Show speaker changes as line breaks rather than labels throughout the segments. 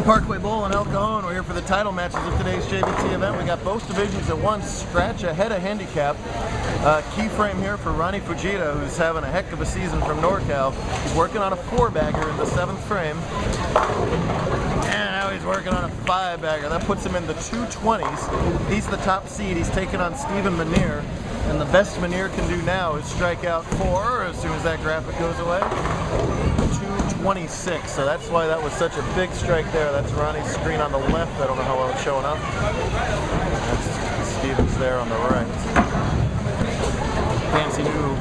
Parkway Bowl in El Cajon. We're here for the title matches of today's JBT event. We got both divisions at one scratch ahead of handicap. Key frame here for Ronnie Fujita, who's having a heck of a season from NorCal. He's working on a 4-bagger in the 7th frame. And now he's working on a 5-bagger. That puts him in the 220s. He's the top seed. He's taking on Stephen Manier. And the best Manier can do now is strike out 4, as soon as that graphic goes away. 226, so that's why that was such a big strike there. That's Ronnie's screen on the left. I don't know how well it's showing up. That's Stephen's there on the right. Fancy new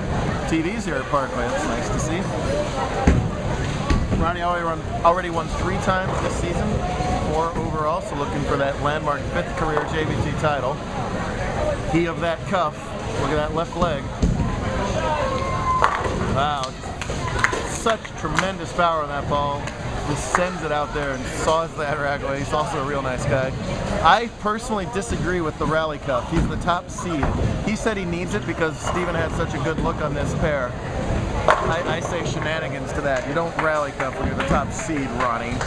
TVs here at Parkway. That's nice to see. Ronnie already won 3 times this season, 4 overall, so looking for that landmark 5th career JBT title. He of that cuff. Look at that left leg. Wow. Such tremendous power on that ball. Just sends it out there and saws that rag away. He's also a real nice guy. I personally disagree with the rally cuff. He's the top seed. He said he needs it because Stephen had such a good look on this pair. I say shenanigans to that. You don't rally cuff when you're the top seed, Ronnie.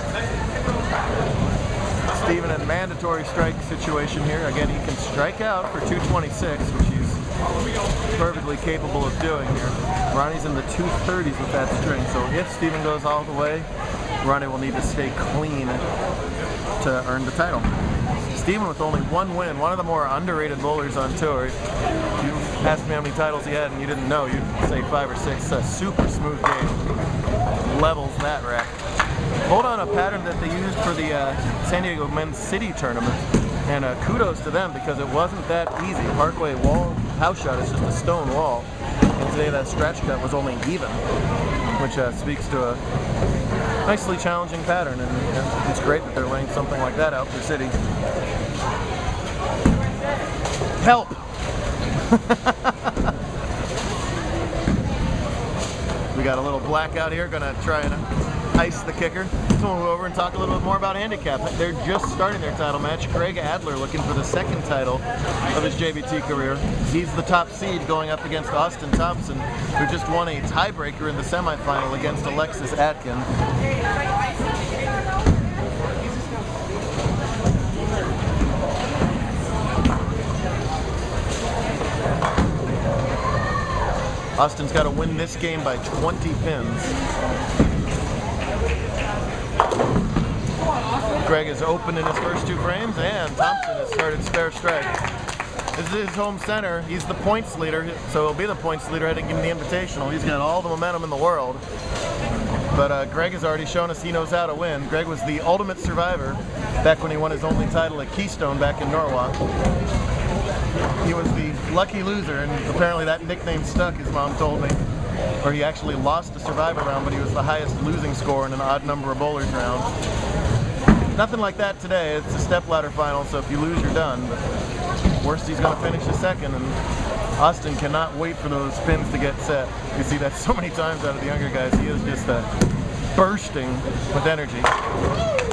Stephen in a mandatory strike situation here. Again, he can strike out for 226, which he's perfectly capable of doing here. Ronnie's in the 230s with that string, so if Stephen goes all the way, Ronnie will need to stay clean to earn the title. Stephen with only 1 win, one of the more underrated bowlers on tour. If you asked me how many titles he had and you didn't know, you'd say 5 or 6. A super smooth game. Levels that rack. Hold on a pattern that they used for the San Diego Men's City tournament. And kudos to them because it wasn't that easy. Parkway wall house shot is just a stone wall. And today that scratch cut was only even, which speaks to a nicely challenging pattern. And it's great that they're laying something like that out for City. Help! We got a little blackout here, gonna try and ice the kicker. So we'll go over and talk a little bit more about handicap. They're just starting their title match. Greg Adler looking for the 2nd title of his JBT career. He's the top seed going up against Austin Thompson, who just won a tiebreaker in the semifinal against Alexis Atkin. Austin's got to win this game by 20 pins. Greg is open in his first 2 frames, and Thompson has started spare strike. This is his home center. He's the points leader, so he'll be the points leader heading in the Invitational. He's got all the momentum in the world. But Greg has already shown us he knows how to win. Greg was the ultimate survivor back when he won his only title at Keystone back in Norwalk. He was the lucky loser, and apparently that nickname stuck, his mom told me. Or he actually lost a survivor round, but he was the highest losing score in an odd number of bowlers round. Nothing like that today. It's a stepladder final, so if you lose, you're done. But worst, he's going to finish a 2nd, and Austin cannot wait for those pins to get set. You see that so many times out of the younger guys. He is just bursting with energy.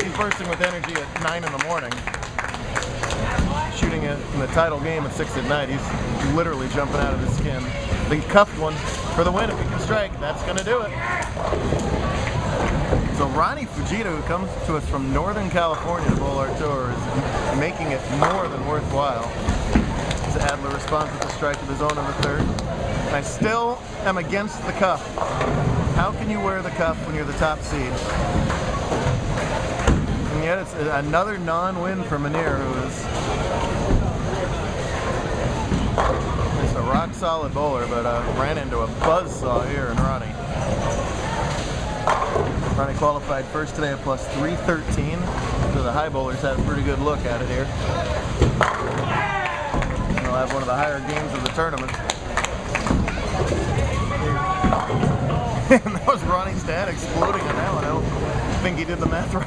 He's bursting with energy at 9 in the morning. Shooting it in the title game at 6 at night. He's literally jumping out of his skin. The cuffed one for the win. If he can strike, that's going to do it. So Ronnie Fujita, who comes to us from Northern California to bowl our tour, is making it more than worthwhile. As Adler responds with a strike of his own in the 3rd. I still am against the cuff. How can you wear the cuff when you're the top seed? And yet it's another non-win for Manier, who is just a rock-solid bowler, but ran into a buzzsaw here in Ronnie. Ronnie qualified first today at plus 313, so the high bowlers had a pretty good look at it here. They'll have one of the higher games of the tournament. And that was Ronnie's dad exploding on that one. I don't think he did the math right.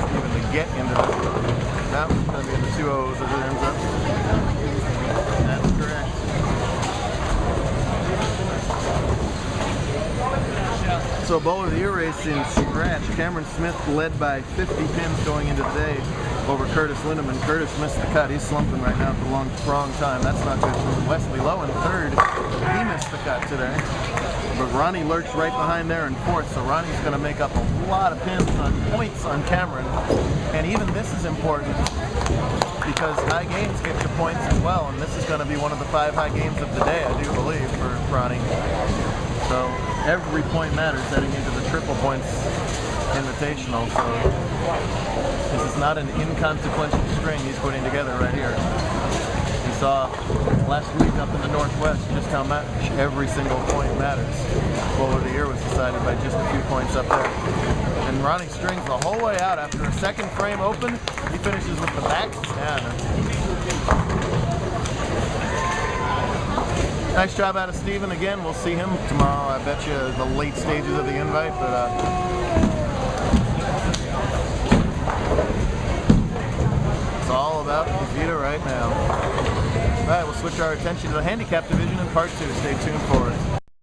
Even to get into this. Now it's going to be in the 2-0s as it ends up. That's correct. So bowler of the year race in scratch. Cameron Smith led by 50 pins going into the day over Curtis Lindemann. Curtis missed the cut. He's slumping right now for the wrong time. That's not good for Wesley Lowe in 3rd. He missed the cut today. But Ronnie lurks right behind there in fourth, so Ronnie's going to make up a lot of points on Cameron. And even this is important because high games get you points as well, and this is going to be one of the 5 high games of the day, I do believe, for Ronnie. So every point matters heading into the triple points invitational. So this is not an inconsequential string he's putting together right here. We saw last week up in the Northwest just how much every single point matters. Well, the year was decided by just a few points up there. And Ronnie strings the whole way out. After a second frame open, he finishes with the back 10. Nice job out of Steven again. We'll see him tomorrow. I bet you the late stages of the invite, but it's all about Fujita right now. All right, we'll switch our attention to the handicap division in part 2. Stay tuned for it.